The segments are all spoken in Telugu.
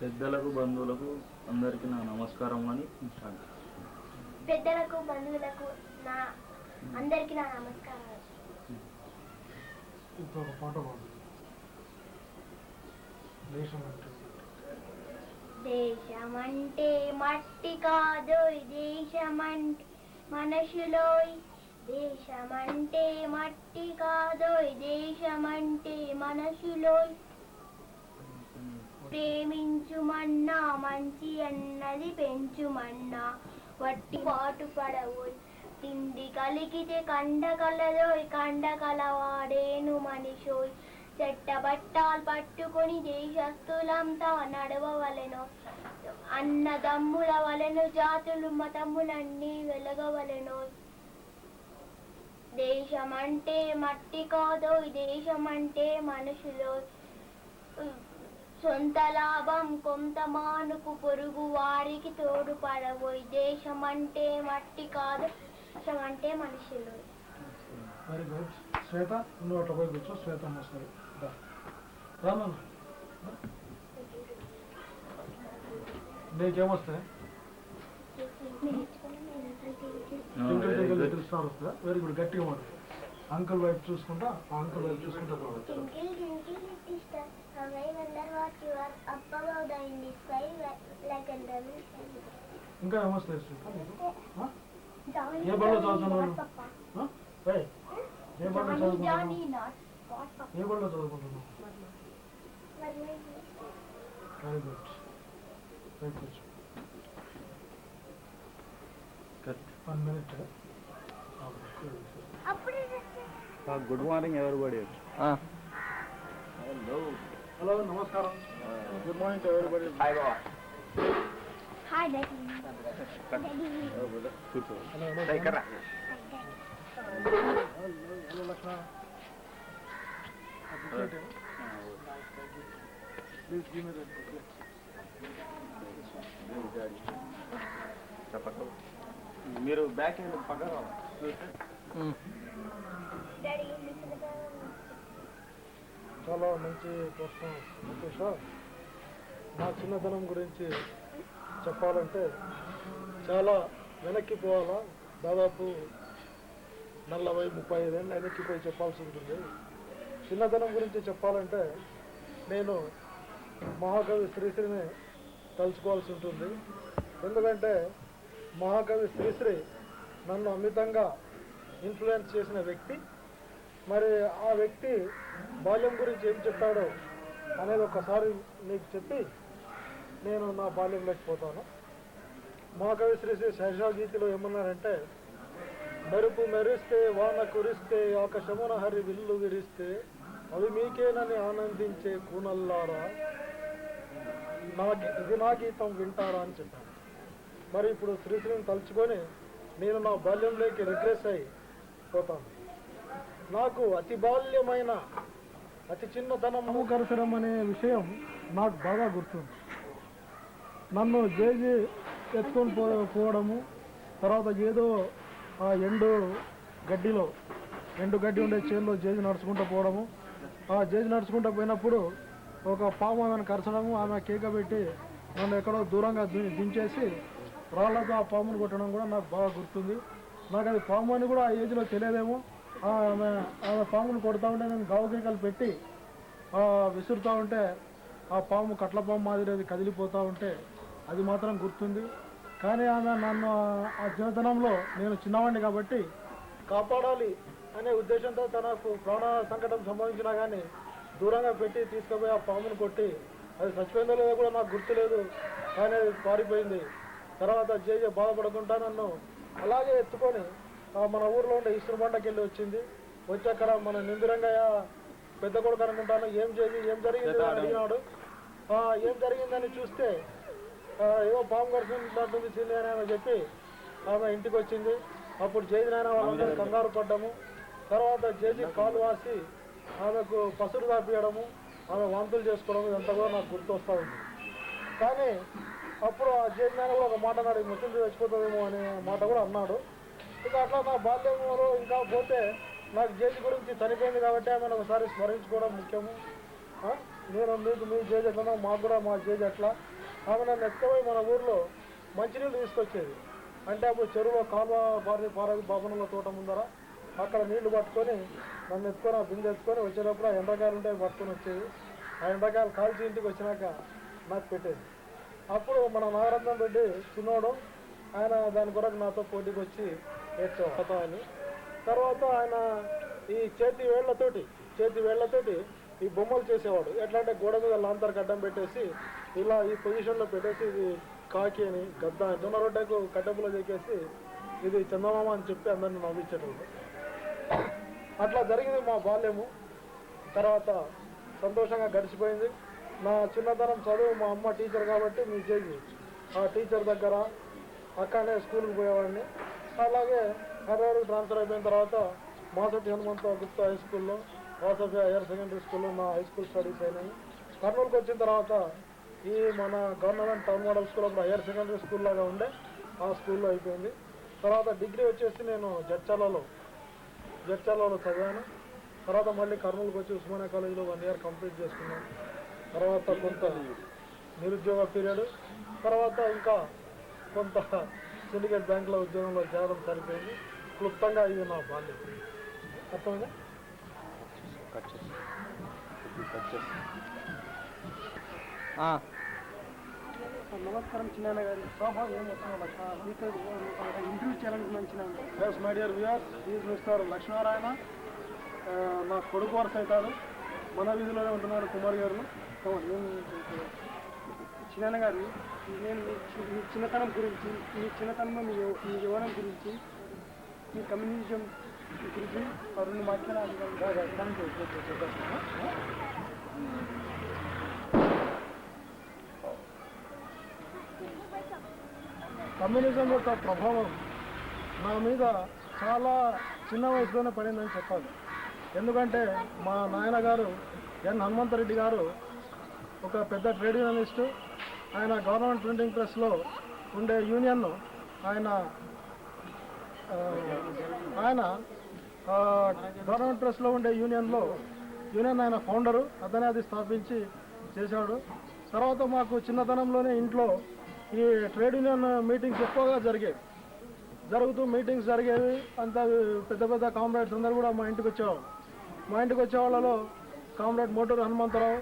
పెద్దలకు బంధువులకు అందరికీ నా నమస్కారం అని పెద్దలకు బంధువులకు నా అందరికీ నా నమస్కారాలు. ఇప్పుడు ఒక పాట పాడు. దేశమంటే మట్టి కాదోయ్, దేశమంటే మనసులోయ్. దేశమంటే మట్టి కాదోయ్, దేశమంటే మనసులోయ్. ప్రేమించుమన్నా మంచి అన్నది పెంచుమన్నా వట్టి పాటు పడవోయ్. తిండి కలిగితే కండ కలదోయ్, కండ కలవాడేను మనిషోయ్. చెట్టబట్టాలు పట్టుకొని దేశస్తులంతా నడవవలెను, అన్నదమ్ముల వలెను జాతులు మతములన్నీ వెలగవలెనోయ్. దేశమంటే మట్టి కాదోయ్, దేశమంటే మనుషులోయ్. సొంత లాభం కొంత మానుకు పొరుగు వారికి తోడుపడబోయ్. దేశమంటే మట్టి కాదు, దేశమంటే మనుషులు. Very good. శ్వేత, నువ్వు అట్లా పోయి కూర్చో. శ్వేత వస్తుంది. రాను నీకేమొస్తాయి? వస్తుందా? Very good. గట్టిగా మాట. అంకుల్ వైపు చూసుకుంటా, అంకుల్ వైపు చూసుకుంటా. ఇంకా ఏమొస్తాయి? ఏ బడిలో చదువుతున్నావు? ఏ బడిలో చదువుకుంటున్నావు? ఏ బడిలో చదువుకుంటున్నావు? Very good. Right. 1 minute. Good morning ఎవరిబడి. హలో, నమస్కారం. గుడ్ మార్నింగ్ టు ఎవరిబడి. హాయ్ బాబా. Hi daddy. కూర్చో. Hello Lakshmana. Please give me that. మీరు బ్యాక్ హ్యాండ్ పక్కన చాలా మంచి ప్రశ్న ముఖేష్. నా చిన్నతనం గురించి చెప్పాలంటే చాలా వెనక్కి పోవాలా. దాదాపు 40-35 ఏళ్ళు వెనక్కిపోయి చెప్పాల్సి ఉంటుంది. చిన్నతనం గురించి చెప్పాలంటే నేను మహాకవి శ్రీశ్రీని తలుచుకోవాల్సి ఉంటుంది. ఎందుకంటే మహాకవి శ్రీశ్రీ నన్ను అమితంగా ఇన్ఫ్లుయెన్స్ చేసిన వ్యక్తి. మరి ఆ వ్యక్తి బాల్యం గురించి ఏం చెప్పాడో అనేది ఒకసారి నీకు చెప్పి నేను నా బాల్యంలోకి పోతాను. మహాకవి శ్రీశ్రీ శేషా గీతిలో ఏమన్నారంటే, మెరుపు మెరిస్తే వాన కురిస్తే ఆకాశమున హరి విల్లు విరిస్తే అవి మీకేనని ఆనందించే కూనల్లారా ఇది నా గీతం వింటారా అని చెప్పాను. మరి ఇప్పుడు శ్రీశ్రీని తలుచుకొని నేను నా బాల్యంలోకి రిగ్రెస్ అయి పోతాను. నాకు అతి బాల్యమైన అతి చిన్నతనం కరసరం అనే విషయం నాకు బాగా గుర్తుంది. నన్ను జేజీ ఎత్తుకొని పోవడము, తర్వాత ఏదో ఆ ఎండు గడ్డి ఉండే చేనులో జేజీ నడుచుకుంటూ పోవడము. ఆ జేజీ నడుచుకుంటూ పోయినప్పుడు ఒక పాము ఆమెను కరచడము, ఆమె కేక పెట్టి నన్ను ఎక్కడో దూరంగా దించేసి రాళ్లతో ఆ పామును కొట్టడం కూడా నాకు బాగా గుర్తుంది. నాకు అది పాము అని కూడా ఆ ఏజ్లో తెలియదేమో. ఆమె పామును కొడతా ఉంటే నేను గావకేకలు పెట్టి విసురుతూ ఉంటే ఆ పాము కట్ల పాము మాదిరి అది కదిలిపోతూ ఉంటే అది మాత్రం గుర్తుంది. కానీ ఆమె నన్ను ఆ చిన్నతనంలో నేను చిన్నవాడిని కాబట్టి కాపాడాలి అనే ఉద్దేశంతో తనకు ప్రాణ సంకటం సంభవించినా కానీ దూరంగా పెట్టి తీసుకుపోయి ఆ పామును కొట్టి అది చచ్చిపోయిందో లేదో కూడా నాకు గుర్తులేదు, కానీ అది పారిపోయింది. తర్వాత జేజే బాధపడకుండా నన్ను అలాగే ఎత్తుకొని మన ఊర్లో ఉండే ఇసురుబండకి వెళ్ళి వచ్చింది. వచ్చి అక్కడ మన నిందిరంగయ్య పెద్ద కొడుకు అనుకుంటాను ఏం జరిగింది అని అడిగినాడు. ఏం జరిగిందని చూస్తే ఏవో పాము కరిచినట్టుంది చిల్లి అని ఆమె చెప్పి ఆమె ఇంటికి వచ్చింది. అప్పుడు జేజీ నాయన వాళ్ళందరూ కంగారు పడ్డాము. తర్వాత జేజీ కాలు వాసి ఆమెకు పసురు తాపియడము, ఆమె వాంతులు చేసుకోవడం, ఇదంతా కూడా నాకు గుర్తొస్తూ ఉంది. కానీ అప్పుడు ఆ జేజీ నాయన కూడా ఒక మాట అన్నాడు, ముస్లిం చచ్చిపోతుందేమో అనే మాట కూడా అన్నాడు. ఇక అట్లా నా బాల్యంలో ఇంకా పోతే నాకు జేజీ గురించి చనిపోయింది కాబట్టి ఆమెను ఒకసారి స్మరించుకోవడం ముఖ్యము. నేను మీకు మీ జేజ్ ఎట్లనో మాకు కూడా మా జేజ్ ఎట్లా. ఆమె నన్ను ఎత్తుకుపోయి మన ఊర్లో మంచినీళ్ళు తీసుకొచ్చేది. అంటే అప్పుడు చెరువులో కాలువ పారది బాబనల తోట ముందర అక్కడ నీళ్లు పట్టుకొని నన్ను ఎత్తుకొని ఆ బిందె ఎత్తుకొని వచ్చేటప్పుడు ఆ ఎండ్రకాయలు ఉంటే పట్టుకొని వచ్చేది. ఆ ఎండ్రకాయలు కాల్చి ఇంటికి వచ్చినాక నాకు పెట్టేది. అప్పుడు మన నాగరత్నం రెడ్డి చిన్నోడు ఆయన దాని కొరకు నాతో పోటీకి వచ్చి నేర్చుకోవాలి. తర్వాత ఆయన ఈ చేతి వేళ్లతోటి ఈ బొమ్మలు చేసేవాడు. ఎట్లా అంటే గోడ మీద లాంతర్ గడ్డం పెట్టేసి ఇలా ఈ పొజిషన్లో పెట్టేసి ఇది కాకి అని గద్ద జొన్న రొట్టెకు కట్టెపులో చెక్కేసి ఇది చందమామ అని చెప్పి అందరిని నవ్వించేటప్పుడు. అట్లా జరిగింది మా బాల్యము. తర్వాత సంతోషంగా గడిచిపోయింది. నా చిన్నతనం చదువు మా అమ్మ టీచర్ కాబట్టి మీ చేసి ఆ టీచర్ దగ్గర అక్కడనే స్కూల్కి పోయేవాడిని. అలాగే హైదరాబాద్ ట్రాన్స్ఫర్ అయిపోయిన తర్వాత మాసటి హనుమంత గుప్తా హై స్కూల్లో, వాసవి హైయర్ సెకండరీ స్కూల్లో నా హై స్కూల్ స్టడీస్ అయినాయి. కర్నూలుకి వచ్చిన తర్వాత ఈ మన గవర్నమెంట్ టౌన్ మోడల్ స్కూల్ అప్పుడు హైయర్ సెకండరీ స్కూల్ లాగా ఉండే ఆ స్కూల్లో అయిపోయింది. తర్వాత డిగ్రీ వచ్చేసి నేను జడ్చర్లలో చదివాను. తర్వాత మళ్ళీ కర్నూలుకి వచ్చి ఉస్మానియా కాలేజీలో 1 year కంప్లీట్ చేసుకున్నాను. తర్వాత కొంత నిరుద్యోగ పీరియడ్, తర్వాత ఇంకా కొంత సిండికేట్ బ్యాంకులో ఉద్యోగంలో చేరడం సరిపోయింది. క్లుప్తంగా ఇది నా బాల్యం. అర్థమైందా? నమస్కారం చిన్న గారు. ఇంటర్వ్యూ చేయాలనుకున్నాను. Yes my dear viewers, is mister Lakshminarayana. నా కొడుకు వరుస అవుతాడు. మన వీధిలోనే ఉంటున్నాడు కుమార్ గారు. చిన్న గారు, నేను మీ చిన్నతనం గురించి, మీ చిన్నతనంలో మీ యవ్వనం గురించి, మీ కమ్యూనిజం గురించి 2 మాట్లాడాలి. కమ్యూనిజం యొక్క ప్రభావం నా మీద చాలా చిన్న వయసులోనే పడిందని చెప్పాలి. ఎందుకంటే మా నాయనగారు ఎన్ హనుమంతరెడ్డి గారు ఒక పెద్ద ట్రేడ్ యూనియనిస్టు. ఆయన గవర్నమెంట్ ప్రింటింగ్ ప్రెస్లో ఉండే యూనియన్ను ఆయన గవర్నమెంట్ ప్రెస్లో ఉండే యూనియన్ ఆయన ఫౌండరు. అతనే అది స్థాపించి చేశాడు. తర్వాత మాకు చిన్నతనంలోనే ఇంట్లో ఈ ట్రేడ్ యూనియన్ మీటింగ్స్ ఎక్కువగా మీటింగ్స్ జరిగేవి. అంతా పెద్ద పెద్ద కామ్రేడ్స్ అందరూ కూడా మా ఇంటికి వచ్చేవాళ్ళు. మా ఇంటికి వచ్చే వాళ్ళలో కామ్రేడ్ మోటూరు హనుమంతరావు,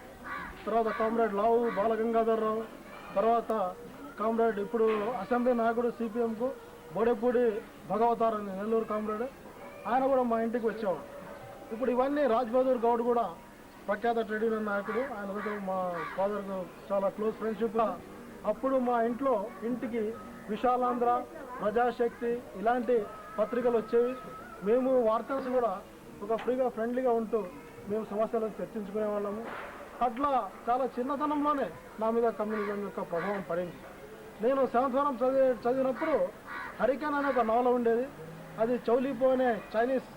తర్వాత కామ్రేడ్ లావు బాలగంగాధరరావు, తర్వాత కామ్రేడ్ ఇప్పుడు అసెంబ్లీ నాయకుడు సిపిఎంకు బోడెపూడి భగవతార్ అని నెల్లూరు కామ్రేడ్, ఆయన కూడా మా ఇంటికి వచ్చేవాడు. ఇప్పుడు ఇవన్నీ రాజ్ బహదూర్ గౌడ్ కూడా ప్రఖ్యాత ట్రేడ్ యూనియన్ నాయకుడు. ఆయన దగ్గర మా ఫాదర్కు చాలా క్లోజ్ ఫ్రెండ్షిప్. అప్పుడు మా ఇంటికి విశాలాంధ్ర, ప్రజాశక్తి ఇలాంటి పత్రికలు వచ్చేవి. మేము వార్తలు కూడా ఒక ఫ్రెండ్లీగా ఉంటూ మేము సమస్యలను చర్చించుకునే వాళ్ళము. అట్లా చాలా చిన్నతనంలోనే నా మీద కమ్యూనిజం యొక్క ప్రభావం పడింది. నేను 7th వరం చదివినప్పుడు హరికేన్ అనే ఒక నవల ఉండేది. అది చౌలీపో అనే చైనీస్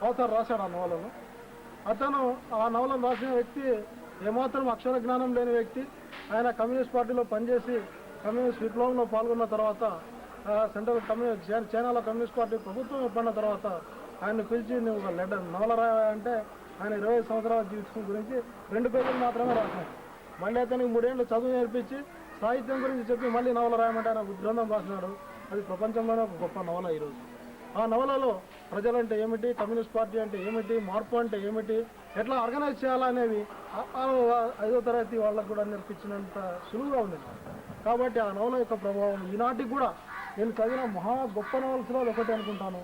ఆథర్ రాశాడు ఆ నవలను. అతను ఆ నవలను రాసిన వ్యక్తి ఏమాత్రం అక్షర జ్ఞానం లేని వ్యక్తి. ఆయన కమ్యూనిస్ట్ పార్టీలో పనిచేసి కమ్యూనిస్ట్ విప్లవంలో పాల్గొన్న తర్వాత చైనాలో కమ్యూనిస్ట్ పార్టీ ప్రభుత్వం ఏర్పడిన తర్వాత ఆయన పిలిచి నువ్వు ఒక నవల రాయాలంటే ఆయన 25 సంవత్సరాల జీవితం గురించి 2 పేజీలు మాత్రమే రాశాడు. మళ్ళీ అతనికి 3 ఏళ్ళు చదువు నేర్పించి సాహిత్యం గురించి చెప్పి మళ్ళీ నవల రాయమంటే ఆయన గ్రంథం రాసినాడు. అది ప్రపంచంలోనే ఒక గొప్ప నవల ఈరోజు. ఆ నవలలో ప్రజలంటే ఏమిటి, కమ్యూనిస్ట్ పార్టీ అంటే ఏమిటి, మార్పు అంటే ఏమిటి, ఎట్లా ఆర్గనైజ్ చేయాలనేవి 5వ తరగతి వాళ్ళకు కూడా నేర్పించినంత సులువుగా ఉంది. కాబట్టి ఆ నవల యొక్క ప్రభావం ఈనాటికి కూడా నేను చదివిన మహా గొప్ప నవల్స్లో ఒకటి అనుకుంటాను.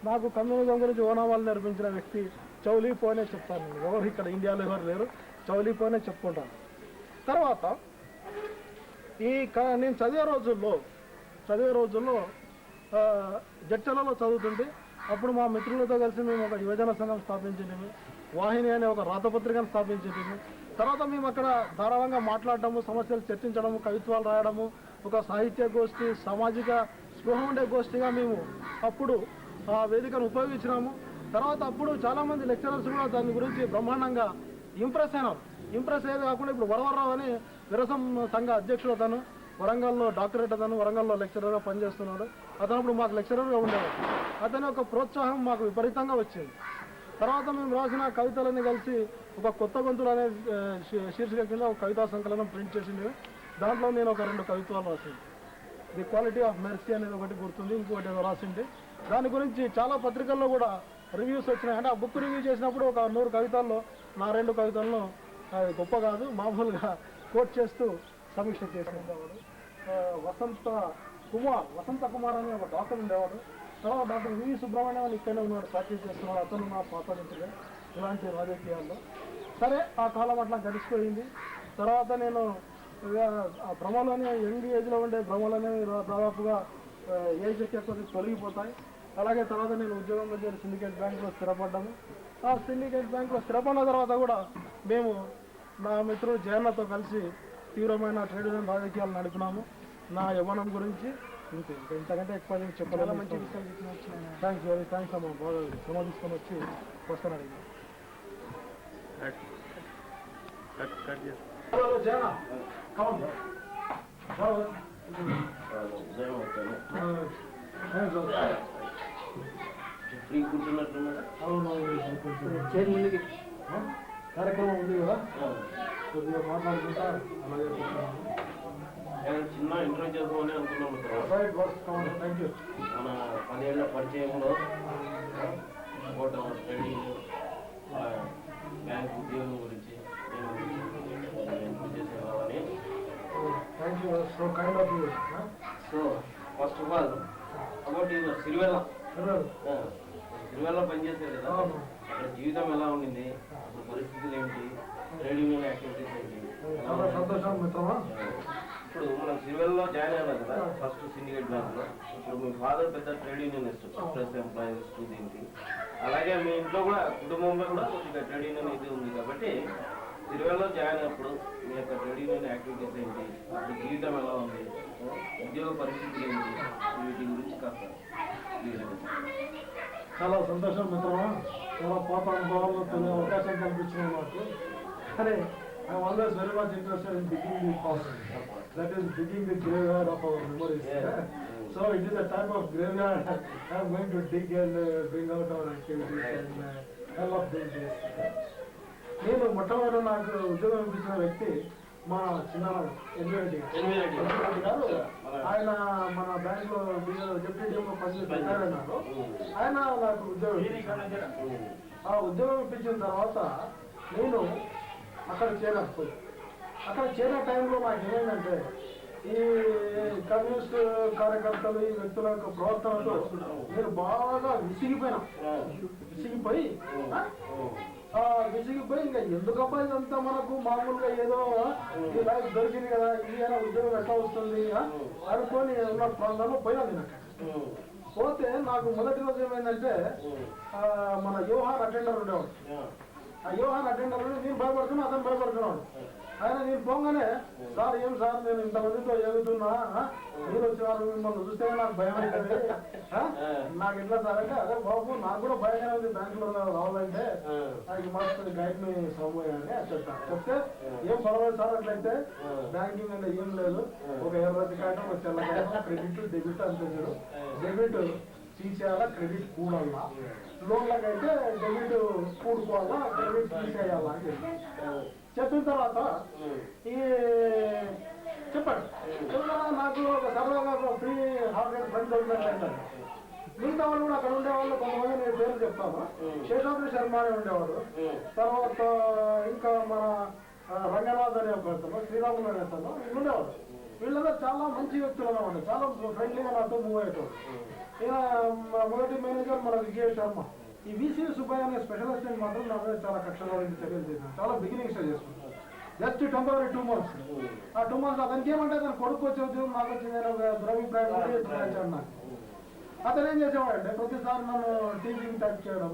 నాకు కమ్యూనిజం గురించి ఓనామాలు నేర్పించిన వ్యక్తి చౌలీపోనే చెప్తాను. నేను ఎవరు ఇక్కడ ఇండియాలో ఎవరు లేరు, చౌలీపోనే చెప్పుకుంటాను. తర్వాత నేను చదివే రోజుల్లో జడ్చర్లలో చదువుతుంటే అప్పుడు మా మిత్రులతో కలిసి మేము ఒక యువజన సంఘం స్థాపించింది. వాహిని అనే ఒక రాతపత్రికను స్థాపించింది. తర్వాత మేము అక్కడ ధారాళంగా మాట్లాడటము, సమస్యలు చర్చించడము, కవిత్వాలు రాయడము, ఒక సాహిత్య గోష్ఠి, సామాజిక స్పృహ ఉండే గోష్ఠిగా మేము అప్పుడు ఆ వేదికను ఉపయోగించినాము. తర్వాత అప్పుడు చాలామంది లెక్చరర్స్ కూడా దాని గురించి బ్రహ్మాండంగా ఇంప్రెస్ అయినారు. ఇంప్రెస్ అయ్యేది కాకుండా ఇప్పుడు వరవరరావు అని విరసం సంఘ అధ్యక్షుడు అతను, వరంగల్లో డాక్టరేట్, అతను వరంగల్లో లెక్చరర్గా పనిచేస్తున్నాడు. అతను ఇప్పుడు మాకు లెక్చరర్గా ఉండేవాడు. అతని యొక్క ప్రోత్సాహం మాకు విపరీతంగా వచ్చింది. తర్వాత మేము రాసిన కవితలన్నీ కలిసి ఒక కొత్త గొంతులు అనే శీర్షిక కింద ఒక కవితా సంకలనం ప్రింట్ చేసింది. దాంట్లో నేను ఒక 2 కవిత్వాలు రాసింది. ది క్వాలిటీ ఆఫ్ మెర్సీ అనేది ఒకటి గుర్తుంది, ఇంకొకటి ఏదో రాసింది. దాని గురించి చాలా పత్రికల్లో కూడా రివ్యూస్ వచ్చినాయి. అంటే ఆ బుక్ రివ్యూ చేసినప్పుడు ఒక 100 కవితల్లో నా 2 కవితలను గొప్ప కాదు మామూలుగా కోట్ చేస్తూ సమీక్ష చేసేవాడు. వసంత కుమార్ అనే ఒక డాక్టర్ ఉండేవాడు. తర్వాత డాక్టర్ వి సుబ్రహ్మణ్యం అని ఇక్కడే ఉన్నాడు, ప్రాక్టీస్ చేస్తున్నాడు. అతను నా పాత మిత్రుడే ఇలాంటి రాజకీయాల్లో. సరే ఆ కాలం అట్లా గడిచిపోయింది. తర్వాత నేను భ్రమలోనే యంగ్ ఏజ్లో ఉండే భ్రమలోనే దాదాపుగా ఏజ్ ఎక్కువ తొలగిపోతాయి. అలాగే తర్వాత నేను ఉద్యోగంలో చేరి సిండికేట్ బ్యాంకులో స్థిరపడ్డాము. ఆ సిండికేట్ బ్యాంకులో స్థిరపడిన తర్వాత కూడా మేము నా మిత్రుడు జయన్నతో కలిసి తీవ్రమైన ట్రేడ్ యూనియన్ రాజకీయాలు నడిపినాము. నా యవ్వనం గురించి ఇంతకంటే ఎక్కువ చెప్పాలి. మంచి థ్యాంక్స్ అమ్మా, బాగా శ్రమ తీసుకొని వచ్చి వస్తున్నాడు. ఫ్రీ కూర్చున్నట్లు కార్యక్రమం ఉంది కదా, కొద్దిగా మాట్లాడుకుంటా అలాగే చిన్న ఇంటర్వ్యూ చేసుకోవాలని అనుకున్నాము సార్. Thank you. మన 10 ఏళ్ల పరిచయంలో ట్రేడింగ్ బ్యాంక్ ఉద్యోగం గురించి నేను చేసేవాళ్ళని. Thank you. So kind of you. So first of all about Sirivella పనిచేశారు కదా, అక్కడ జీవితం ఎలా ఉండింది, అప్పుడు పరిస్థితులు ఏంటి, ట్రేడ్ యూనియన్ యాక్టివిటీస్ ఏంటి? చాలా సంతోషం మిత్రమా. ఇప్పుడు మనం సిరివెల్లో జాయిన్ అయ్యాం కదా ఫస్ట్ సిండికేట్ బ్యాంక్లో. ఇప్పుడు మీ ఫాదర్ పెద్ద ట్రేడ్ యూనియనిస్ట్, ప్రెస్ ఎంప్లాయీస్ దీనికి. అలాగే మీ ఇంట్లో కూడా కుటుంబంలో కూడా కొద్దిగా ట్రేడ్ యూనియన్ ఇది ఉంది కాబట్టి సిరివెల్లో జాయిన్ అయినప్పుడు మీ యొక్క ట్రేడ్ యూనియన్ యాక్టివిటీస్ ఏంటి, అప్పుడు జీవితం ఎలా ఉంది, ఉద్యోగ పరిస్థితులు ఏంటి, వీటి గురించి కాస్త చాలా సంతోషం మిత్రమా. చాలా పాత అనుభవాల్లో కొన్ని అవకాశం కల్పించిన మాకు. సరే, I'm always very much interested in digging the past. That is digging the graveyard of our memories. So it is a type of graveyard. I am going to dig and bring out our activities and all of those days. నేను మొట్టమొదటి నాకు ఉద్యోగం ఇప్పించిన వ్యక్తి మా చిన్న ఎన్విరెడ్డి గారు. ఆయన మన బ్యాంక్ లో డిప్యూటీలో పనిచేస్తున్నారు. ఆయన నాకు ఉద్యోగం ఆ ఉద్యోగం ఇప్పించిన తర్వాత నేను అక్కడ చేరకపోయి, అక్కడ చేరే టైంలో నాకు ఏమైందంటే ఈ కమ్యూనిస్ట్ కార్యకర్తలు ఈ వ్యక్తుల యొక్క ప్రవర్తనతో నేను బాగా విసిగిపోయి ఇంకా ఎందుకబ్బా ఇదంతా మనకు మామూలుగా ఏదో ఈ లైఫ్ దొరికింది కదా, ఇది ఉద్యోగం ఎట్లా వస్తుంది అనుకొని ఉన్న ప్రాంతంలో పోయినా నేను అక్కడ పోతే నాకు మొదటి రోజు ఏమైందంటే మన యోహాన్ అటెండర్ ఉండేవాడు. ఆ యోహాన్ అటెండర్ నేను భయపడుతున్నా, అతను భయపడుతున్నాడు. ఆయన నేను పోగానే సార్ ఏం సార్ నేను ఇంతమందితో ఎగుతున్నా, మీరు వచ్చేవారు మిమ్మల్ని చూస్తే నాకు భయం అవుతుంది, నాకు ఎట్లా సార్ అంటే అదే బాబు నాకు కూడా భయంగా ఉంది బ్యాంకులో రావాలంటే నాకు మస్తు గైడ్ ని సమయాన్ని చెప్తే ఏం పర్వాలేదు సార్ అట్లయితే బ్యాంకింగ్ అంటే ఏం లేదు, ఒక ఎర్రది కాయటం ఒక తెల్ల కాయటం క్రెడిట్ డెబిట్ అంటున్నారు. డెబిట్ తీసేయాలా, క్రెడిట్ కూడాలా, లోన్లకైతే డెబిట్ కూడుకోవాలా, క్రెడిట్ తీసేయాలా అని చెప్పిన తర్వాత ఈ చెప్పండి నాకు ఒక సరదాగా ఒక ఫ్రీ హాలిడే ఫ్రెండ్ దొరికినట్టు. మిగతా వాళ్ళు కూడా అక్కడ ఉండేవాళ్ళు కొంతమంది నేను పేరు చెప్తాను. శేషాద్రి శర్మ అని ఉండేవాడు. తర్వాత ఇంకా మన రంగనాథ్ అనే ఒక అతను, శ్రీరాములు అనే అతను, వీళ్ళు ఉండేవాడు. వీళ్ళందరూ చాలా మంచి వ్యక్తులు అన్నమాట, చాలా ఫ్రెండ్లీగా నాతో మూవ్ అయ్యేటోడు. ఈయన మొదటి మేనేజర్ మన విజయ్ శర్మ. ఈ వీసీ సుబ్బయ్య అనే స్పెషల్ అసిస్టెంట్ మాత్రం నా మీద చాలా కక్షగా చర్యలు చేశాను. చాలా బిగినింగ్ స్టేజ్ చేసుకుంటాను. Just temporary 2 months. ఆ 2 months అతనికి ఏమంటే అతను కొడుకు వచ్చే ఉద్యోగం నాకు వచ్చింది దురభిప్రాయం నాకు. అతను ఏం చేసేవాడంటే ప్రతిసారి నన్ను టీచింగ్ టైప్ చేయడం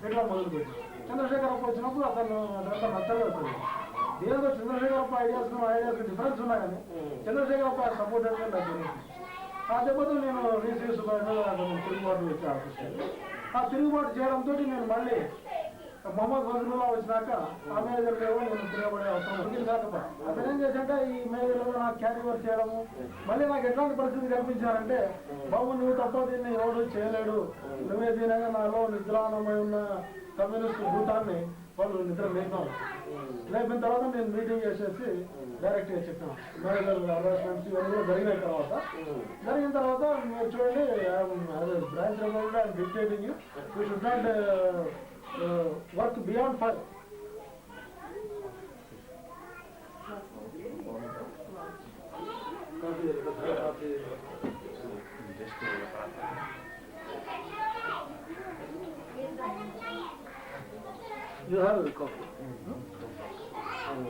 ఇట్లా మొదలుపెట్టాడు. చంద్రశేఖరప్ప వచ్చినప్పుడు అతను అదంతా నచ్చలేదు. దీనితో చంద్రశేఖరప్ప ఐడియాస్ డిఫరెన్స్ ఉన్నా కానీ చంద్రశేఖరప్ప సపోర్టెడ్ నాకు. ఆ దెబ్బతో నేను వీసీ సుబ్బయ్య అతను తిరుగుబాటు వచ్చి ఆఫీస్. ఆ తిరుగుబాటు చేయడంతో నేను మళ్ళీ మొహమ్మద్ ఫజలుల్లా వచ్చినాక ఆ మేనేజర్ నేను తిరగబడే అవసరం ఉంది కాకపోతే అతను ఏం చేశాడంటే ఈ మేనేజర్లో నాకు క్యారీ ఓవర్ చేయడము. మళ్ళీ నాకు ఎట్లాంటి పరిస్థితి కల్పించారంటే బాబు నువ్వు తప్ప దీన్ని ఎవరు చేయలేడు, నువ్వే దీనిగా నాలో నిద్రాణమై ఉన్న కమ్యూనిస్ట్ భూతాన్ని వాళ్ళు నిద్ర లేపారు. లేపిన తర్వాత నేను మీటింగ్ చేసేసి డైరెక్ట్గా చెప్పాను. మేనేజర్ అరేంజ్మెంట్స్ ఇవన్నీ కూడా జరిగిన తర్వాత మీరు చూడండి, branch I'm dictating you should not work beyond 5.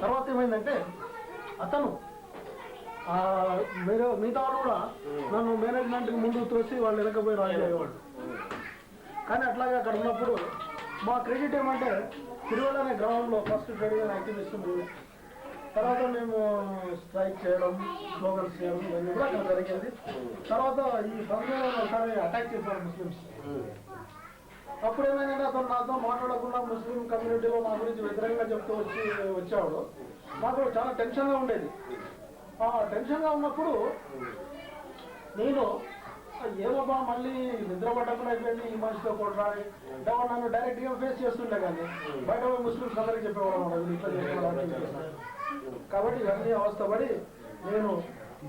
తర్వాత ఏమైందంటే అతను మిగతా వాళ్ళు కూడా నన్ను మేనేజ్మెంట్కి ముందు తోసి వాళ్ళు వెనకపోయి రాజు అయ్యేవాడు. కానీ అట్లాగే అక్కడ ఉన్నప్పుడు మా క్రెడిట్ ఏమంటే తిరువల అనే గ్రామంలో ఫస్ట్ ట్రేడ్ యూనియన్ యాక్టివిస్ట్. తర్వాత మేము స్ట్రైక్ చేయడం, స్లోగన్స్ చేయడం ఇవన్నీ కూడా అక్కడ జరిగేది. తర్వాత ఈ బంధువులను ఒకసారి అటాక్ చేశారు ముస్లిమ్స్. అప్పుడు ఏమైందంటే అతను నాతో మాట్లాడకుండా ముస్లిం కమ్యూనిటీలో నా గురించి వ్యతిరేకంగా చెప్తూ వచ్చాడు. నాకు చాలా టెన్షన్గా ఉండేది. ఆ టెన్షన్గా ఉన్నప్పుడు నేను ఏమబ్బా మళ్ళీ నిద్ర పట్టకుండా అయిపోయింది, ఈ మనిషితో కొట్టాలి అంటే నన్ను డైరెక్ట్గా ఫేస్ చేస్తుండే. కానీ బయట ముస్లిమ్స్ అందరికీ చెప్పేవాడు ఇట్లా చేసేవాడు. కాబట్టి ఇవన్నీ అవస్థపడి నేను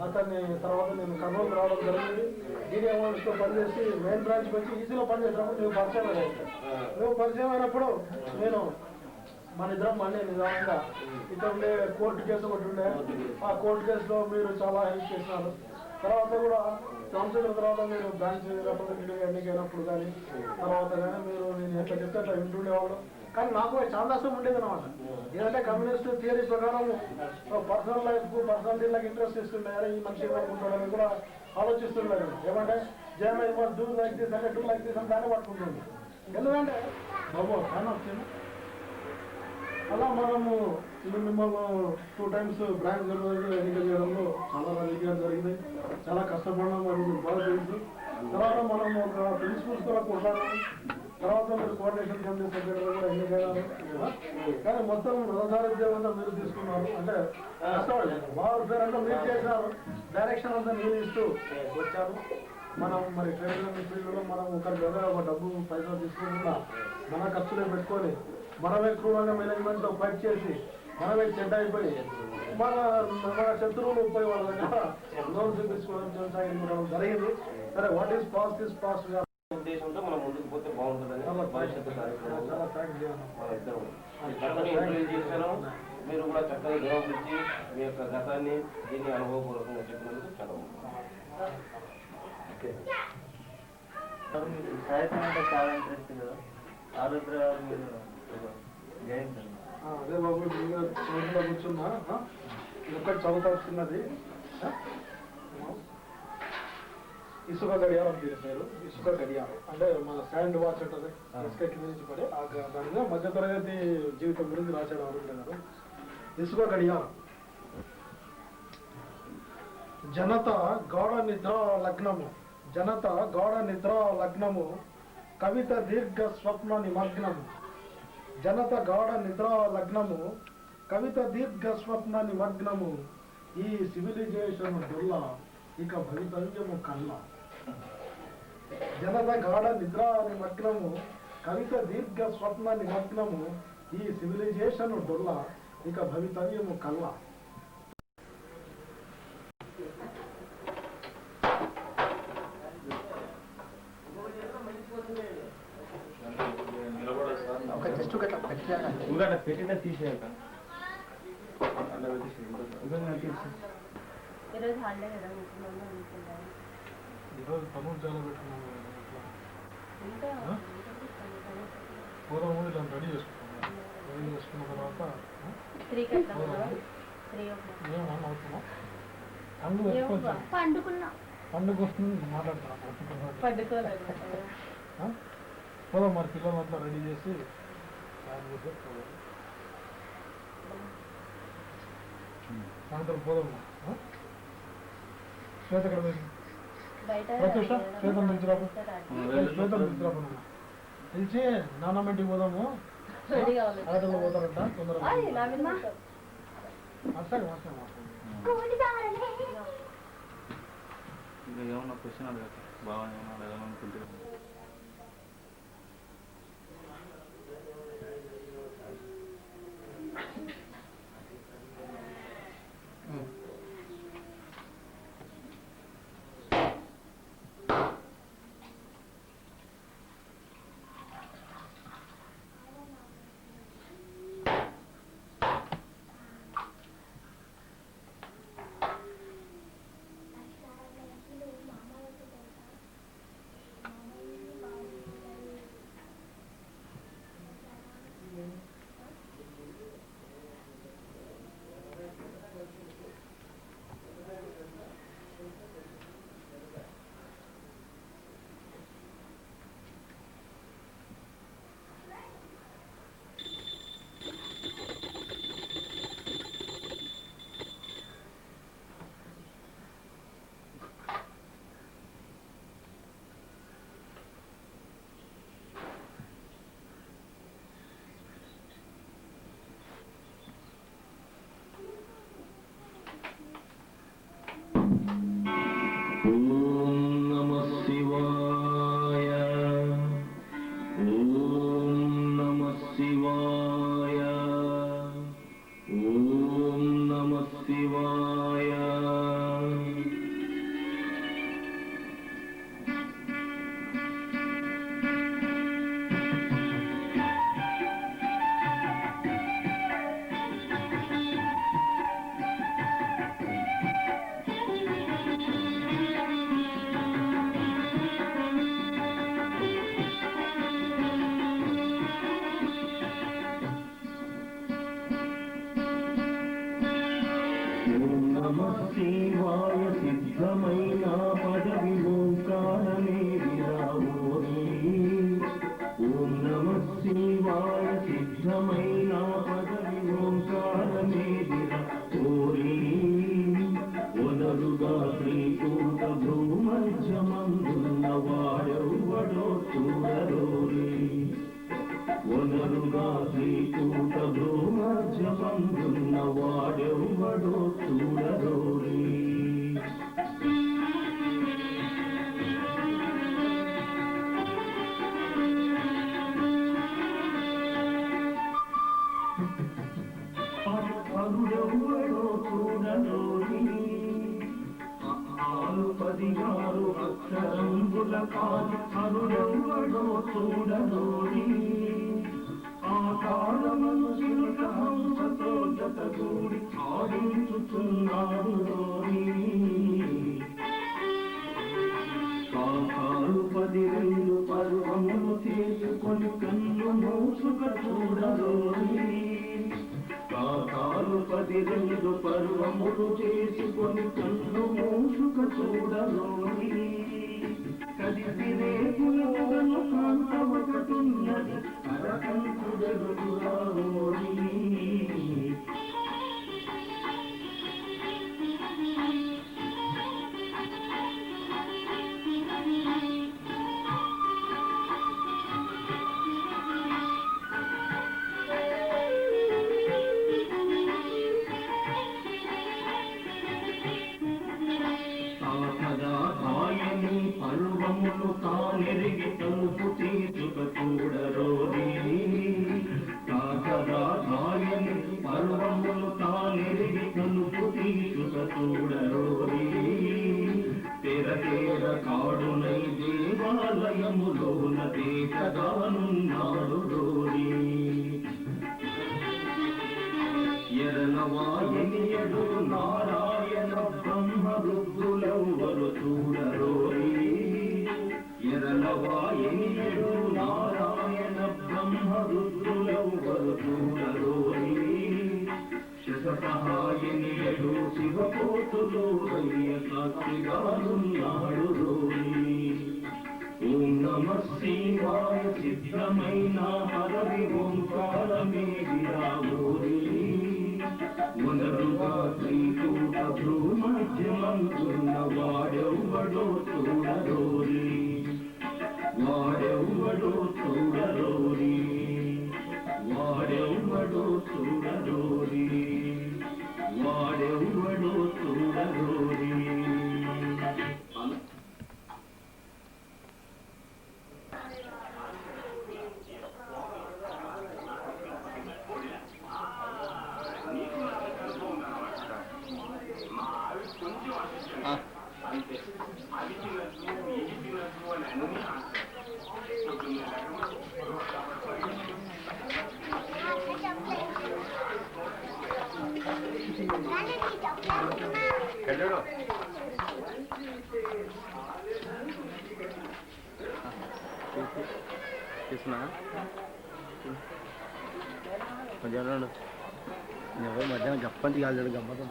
అతన్ని తర్వాత నేను కర్నూలు రావడం జరిగింది. మీడియా అమౌంట్స్తో పనిచేసి మెయిన్ బ్రాంచ్కి వచ్చి ఈజీలో పనిచేసినప్పుడు నువ్వు పరిచయం అయినప్పుడు నేను మన ఇద్దరం మళ్ళీ నిజంగా ఇక్కడ ఉండే కోర్టు కేసు ఒకటి ఉండే. ఆ కోర్టు కేసులో మీరు చాలా హెల్ప్ చేసినారు. తర్వాత కూడా సంవత్సరం తర్వాత మీరు బ్రాంచ్ రిప్రజెంటేటివ్ ఎన్నికైనప్పుడు కానీ తర్వాత కానీ మీరు నేను ఎట్లా చెప్తే అట్లా వింటుండేవాళ్ళు. కానీ నాకు చాందాసం ఉండేది అనమాట. ఏదంటే కమ్యూనిస్ట్ థియరీ ప్రకారం పర్సనల్ లైఫ్ పర్సనాలిటీలకు ఇంట్రెస్ట్ ఇస్తుండే, ఈ మనిషి ఏమనుకుంటాడని కూడా ఆలోచిస్తుండే. ఏమంటే JMI must do like this అంటే డూ లైక్ దిస్ అని దాన్ని పట్టుకుంటుంది. ఎందుకంటే బాబు ఫ్యాన్ వచ్చింది. అలా మనము మిమ్మల్ని 2 times బ్రాంచ్ ఎన్నిక చేయడంలో చాలా రాజకీయాలు జరిగినాయి. చాలా కష్టపడడం మనకు బాగా తెలుసు. తర్వాత మనం ఒక ప్రిన్సిపల్స్ కూడా కొట్లాడాము. తర్వాత మీరు కోఆర్డినేషన్ కమిటీ సెక్రటరీ కూడా ఎన్నికయ్యారు. కానీ మొత్తం రథారోగ్యం అంతా మీరు తీసుకున్నారు. అంటే కష్టపడి బాగా పేరు అంతా మీరు చేసినారు. డైరెక్షన్ అంతా మీరు ఇస్తూ వచ్చారు. మనం మరి ట్రేడ్ ఫీల్డ్లో మనం ఒకరి దగ్గర ఒక డబ్బు పైసలు తీసుకుని మన ఖర్చులే పెట్టుకొని మనమే క్రూరంగా మేనేజ్మెంట్తో ఫైట్ చేసి మనమే చెడ్డ అయిపోయి మన శత్రువులు పోయి వాళ్ళ దగ్గర లోన్స్ తీసుకోవడం జరిగింది. సరే what is past is past ఉద్దేశంతో మనం ముందుకు పోతే బాగుంటుందని భవిష్యత్తు చేశాను. మీరు కూడా చక్కగా జవాబు ఇచ్చి మీ యొక్క గతాన్ని దీన్ని అనుభవపూర్వకంగా చెప్పినందుకు చాలా సాహిత్యం అంటే చాలా ఇంట్రెస్ట్ కదా. ఆరుద్ర మీరు అదే బాబు చదువులో కూర్చున్నా ఒక్కటి చదువుతా వస్తున్నది. ఇసుక గడియారం తీరు ఇసుక గడియారం అంటే మన శాండ్ వాచ్ ఉంటుంది. ఇసుక కింద నుంచి పడి దాని మీద మధ్యతరగతి జీవితం గురించి రాశాడు అరుణ్. ఇసుక గడియారం. జనత గాఢ నిద్ర లగ్నము, జనత గాఢ నిద్ర లగ్నము, కవిత దీర్ఘ స్వప్న నిమగ్నము. జనత గాఢ నిద్ర లగ్నము, కవిత దీర్ఘ స్వప్న నిమగ్నము. ఈ సివిలైజేషన్ దుల్ల ఇక భవితవ్యము కల్లా. జనత గాఢ నిద్ర నిమగ్నము, కవిత దీర్ఘ స్వప్న నిమగ్నము. ఈ సివిలైజేషన్ దుల్ల ఇక భవితవ్యము కల్లా. పెట్టిన తీసేయాక ఈరోజు హాలిడే కదా. ఈరోజు తమ్ముడు చాలా పెట్టుకున్నాను. పూర్వం ఇలా రెడీ చేసుకుంటాం. రెడీ చేసుకున్న తర్వాత ఏమన్నా అవుతున్నాం పండుగ మాట్లాడుతున్నాం. పోదాం మరి పిల్లలంతా రెడీ చేసి సాయంత్రం పోదాం. శ్వేత ఎక్కడ శ్వేతం పిలిచిరాపు, శ్వేతం పిలిచిరాపు. పిలిచి నాన్నమ్మటికి పోదాము. ఆటలో పోతారంట తొందరగా. మాట్లాడు ఇంకా ఏమన్నా క్వశ్చన్ అడగట బాగా ఏమన్నా అడగాలనుకుంటే శివాయ. ఓం నమః శివాయ సిద్ధమైన పదవి ఓంకారమే విరామోని. ఓం నమః శివాయ సిద్ధమైన పదవి ఓంకారమే విరామోని. వనరుగా శ్రీకూట భూమధ్యమందున్న వాడెవ్వడో చూడరోని. వనరుగా శ్రీకూట భూమధ్యమందున్న వాడెవ్వడో చూడరోని. అరుడెవ్వడో చూడరోని. 16 అక్షరంబుల కాదు అరుడెవ్వడో చూడరోని. ఆకారమును చిలుక హంసతో జతగూడి ఆడించుచున్నాడు రోని. కాకాలు 12 పర్వములు చేసుకొని కన్ను మూసుక చూడరోని. కాకాలు 12 పర్వములు చేసుకొని కన్ను మూసుక చూడరోని. కదిసి రేపులను కాంత ఒకటున్నది అరకంకుడెరుగురారోని. తాతదాయని పర్వములు తానెరిగి తలుపు తీసుక చూడరోని. తాతదాయని పర్వములు తానెరిగి తలుపు తీసుక చూడరోని. తెరతేర కాడునై దేవాలయములోన దేశగానున్నాడు రోని. ఎరనవాయనియడు నారాయణ బ్రహ్మ రుద్రులెవ్వరు చూడరోని. ఎరనవాయనియడు నారాయణ బ్రహ్మ రుద్రులెవ్వరు చూడరోని. శతసహాయనియడు శివకోతులు రయ్య సాక్షిగానున్నాడు రోని. ఓం నమః శివాయ సిద్ధమైన హరవి ఓంకారమే విరామోని. వనరుగా శ్రీకూట భ్రూమధ్యమందున్న వాడెవ్వడో చూడరోని. వాడెవ్వడో చూడరోని. వాడెవ్వడో చూడరోని. వాడెవ్వడో చూడరోని. తీసుకున్నా మధ్యాహ్నం ఎవరు మధ్యాహ్నం గప్పంతి కాదు గమ్మతో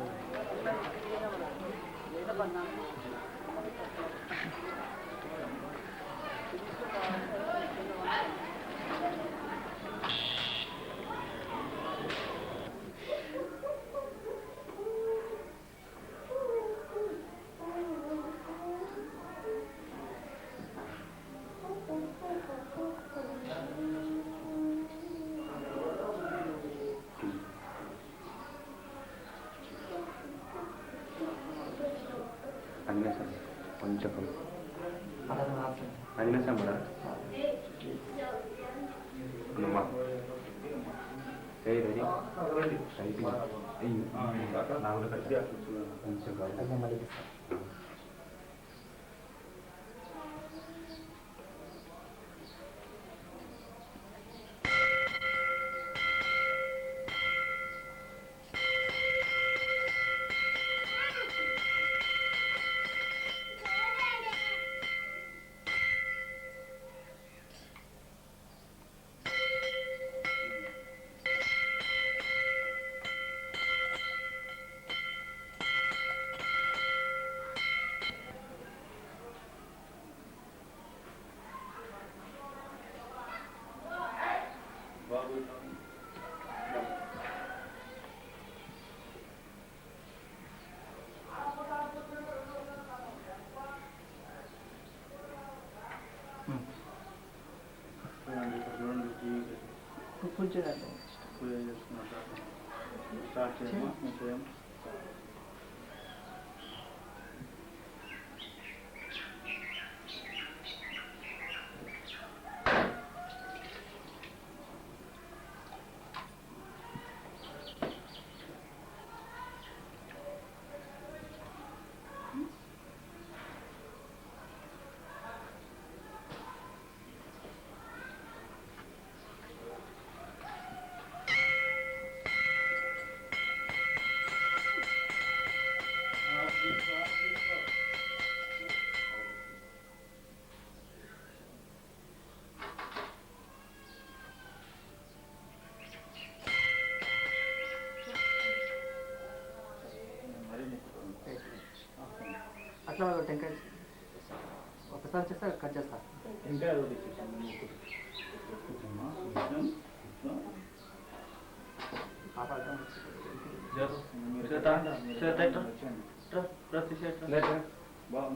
కొంచెం అనిమేషన్ కూడా రెడీ కొంచెం స్టార్ట్ చేయమ్మా కొంచెం అట్లా టెంకాయ ఒకసారి చేస్తే కట్ చేస్తా ఇంకా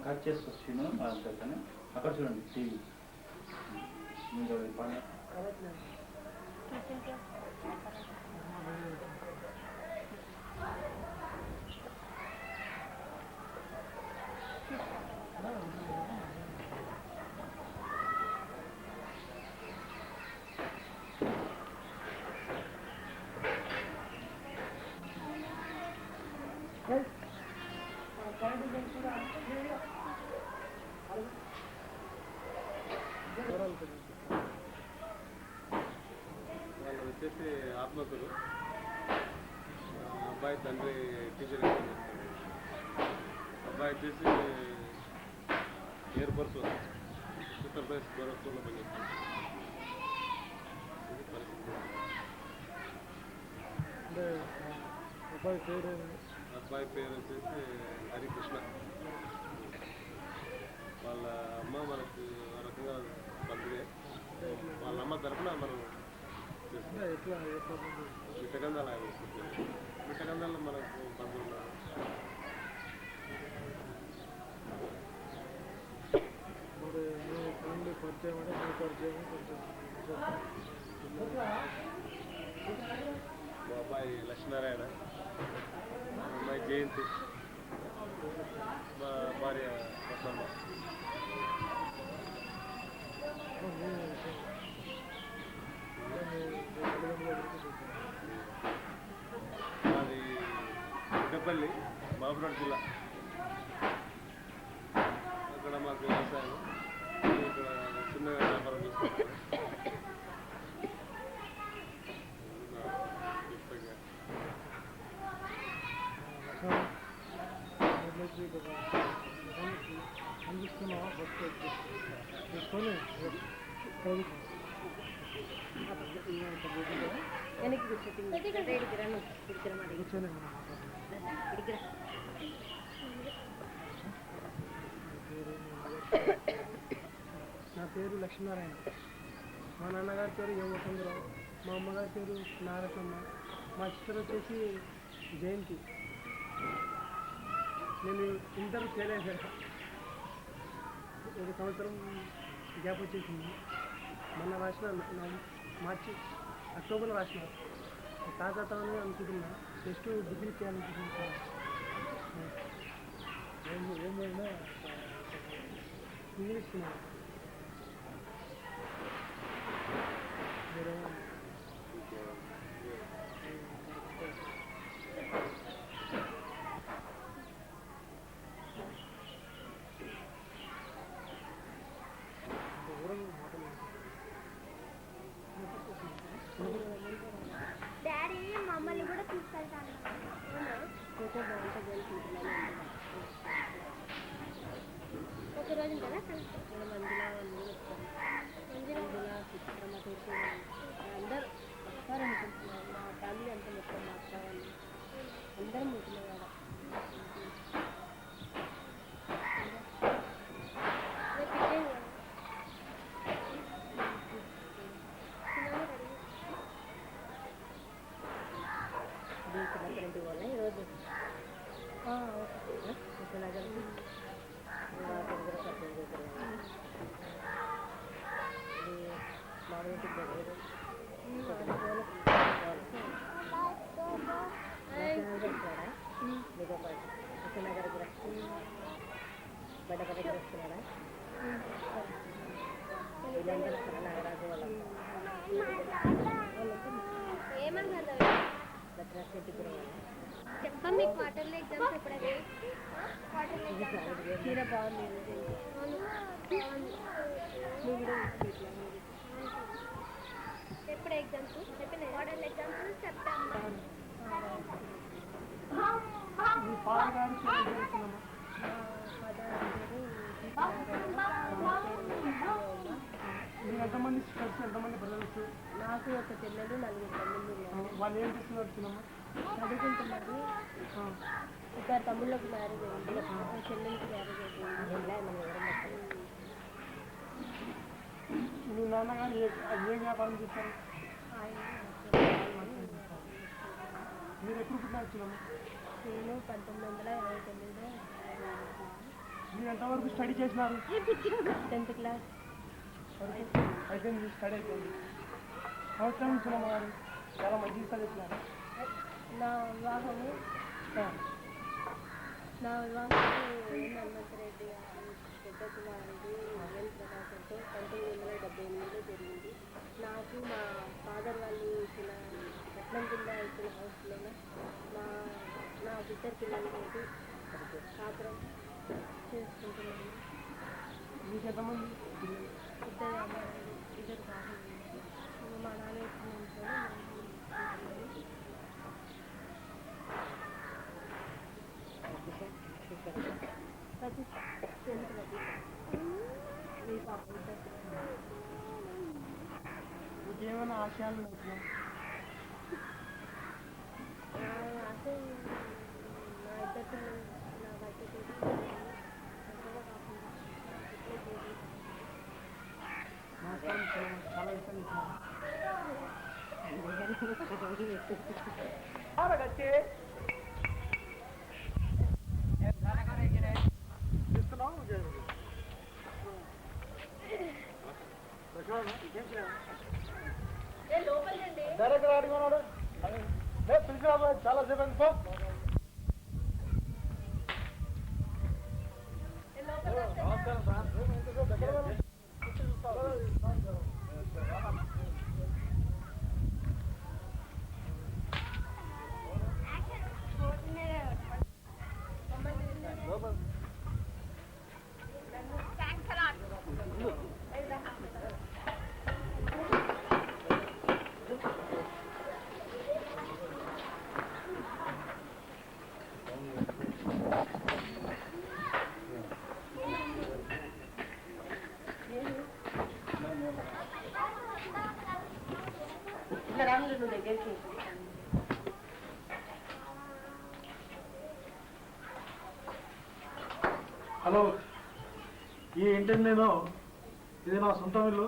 కట్ చేసుకొచ్చాను అక్కడ చూడండి టీవీ వాళ్ళు వచ్చేసి ఆత్మకూరు అబ్బాయి తండ్రి టీచర్ అబ్బాయి వచ్చేసి ఎయిర్ఫోర్స్ ఉత్తరప్రదేశ్ గోరఖ్పూర్లో పనిచేస్తాడు. ఇది పరిస్థితి. అంటే అబ్బాయి పేరు అబ్బాయి పేరు వచ్చేసి హరికృష్ణ. వాళ్ళ అమ్మ మనకు ఆ రకంగా బంధువే. వాళ్ళ అమ్మ తరఫున మనం అంటే ఎట్లా మిట్టగంధాలు ఆయన వస్తుంది. మిట్టగంధాల్లో మనకు బంధువులు ఉన్నారు. మరి మీ ఫ్యామిలీ పరిచయం అంటే మీ పరిచయం కొంచెం మా అబ్బాయి లక్ష్మీనారాయణ, మా అమ్మాయి జయంతి, మా భార్య రత్నమ్మ. మాది గుడ్డపల్లి, బాబురాడు జిల్లా. అక్కడ మాకు వ్యవసాయం, ఇక్కడ చిన్నగా వ్యాపారం చేసుకుంటాం. అందిస్తున్నావా ఫస్ట్ తీసుకొని చదువుకో. కూర్చొని నా పేరు లక్ష్మీనారాయణ. మా నాన్నగారి పేరు యోగచంద్రరావు, మా అమ్మగారి పేరు నారసమ్మ, మా సిస్టర్ వచ్చేసి జయంతి. నేను ఇంటర్ ఫెయిల్ అయ్యాను. ఒక సంవత్సరం గ్యాప్ వచ్చేసింది. మొన్న రాసిన మార్చి అక్టోబర్లో రాసిన తాజాతమని అనుకుంటున్నా. నెక్స్ట్ డిగ్రీ చేయాలనుకుంటున్నా. ఏమైనా ఇంగ్లీష్ సినిమా. మీరు ఇక్కడ మంజుల అందరూ వస్తారు. మంజుల చిత్రమ్మ చేసి అందరూ వస్తారనుకుంటున్నారు. మా ఫ్యామిలీ అంతా మొత్తం మా అక్క వాళ్ళు అందరం ఉంటున్నారు కదా. ఇంటికి వల్ల ఈరోజు నగర్ దగ్గర పద్దెనిమిది దగ్గర మామిడింటికి దగ్గర మీతో పాటు కృష్ణనగర్ దగ్గర బడ్డప దగ్గర వస్తున్నాడా? వీళ్ళందరూ నగరాజు వాళ్ళంతా చెప్పండి క్వార్టర్లీ ఎగ్జామ్స్ ఎప్పుడైతే చీర బాగుంది. ఎప్పుడు ఎగ్జామ్స్ క్వార్టర్లీ ఎగ్జామ్స్ సెప్టెంబర్. మీ ఫాదర్ గారు చేస్తున్నామా? మీరు ఎంతమంది సిస్టర్స్, ఎంతమంది బ్రదర్స్? నాకు ఒక చెల్లెలు 4 తమ్ముళ్ళు ఉన్నారు. వాళ్ళు ఏం చేస్తున్నారు చిన్నమ్మ? చదువుకుంటున్నారు. ఇద్దరు తమ్ముళ్ళకి మ్యారేజ్ అయింది, చెల్లెలకి మ్యారేజ్ అయిపోయింది. మీ నాన్నగారు ఏం వ్యాపారం చేస్తారు? మీరు ఎప్పుడు పుట్టినారు చిన్నమ్మ? నేను 1959లో. మీరు ఎంతవరకు స్టడీ చేసినారు? 10th క్లాస్ అయిపోయింది, స్టడీ అయిపోయింది. సంవత్సరం చిన్నమ్మ గారు చాలా మంచి చదివిస్తున్నారు. నా వివాహము హనుమంతరెడ్డి పెద్ద కుమారుడు ఎల్ ప్రకాశంతో 1978లో జరిగింది. నాకు మా ఫాదర్ వాళ్ళు ఇచ్చిన రత్నం కింద ఇచ్చిన హౌస్లోనే నా ఇద్దరు పిల్లలతోటి కాపురం చేసుకుంటున్నాను. మీకు ఎంతమంది? ఇద్దరు అమ్మాయిలు, ఇద్దరు బాగుంది. మా నాన్న ఇచ్చిన ఇంట్లోనే ఇంకేమైనా ఆశయాలు వచ్చినా? ఆశ నా ఇద్దరు పిల్లలు నా భర్త చేసి పెద్దగా కాకుండా చాలా ఇష్టం డైరెక్టర్ అడుగున్నాడు. పిలిచినా చాలా సేపు అయింది. నమస్కారం సార్. హలో, ఈ ఇంటిని ఇది నా సొంత ఇల్లు.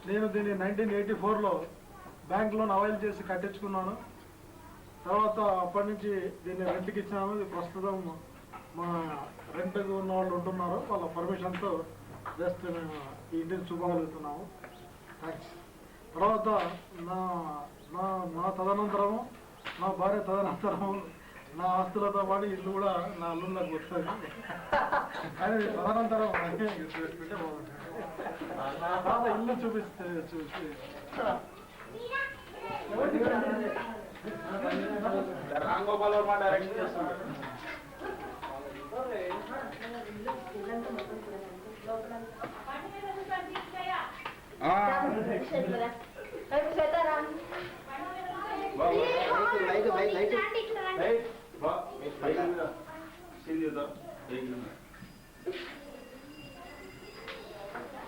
నేను దీన్ని 1984లో బ్యాంక్ లోన్ అవైల్ చేసి కట్టించుకున్నాను. తర్వాత అప్పటి నుంచి దీన్ని రెంట్కి ఇచ్చినాను. ఇది ప్రస్తుతం మా రెంట్కి ఉన్న వాళ్ళు ఉంటున్నారు. వాళ్ళ పర్మిషన్తో జస్ట్ మేము ఈ ఇంటిని చూపగలుగుతున్నాము. థ్యాంక్స్. తర్వాత నా తదనంతరము, నా భార్య తదనంతరము నా ఆస్తులతో పాటు ఇల్లు కూడా నా అల్లుళ్ళకి వస్తుంది. కానీ తదనంతరం పెట్టుకుంటే బాగుంటుంది. తర్వాత ఇల్లు చూపిస్తే చూసి రాంగోపాల్ వర్మ డైరెక్ట్ చేస్తున్నాడు.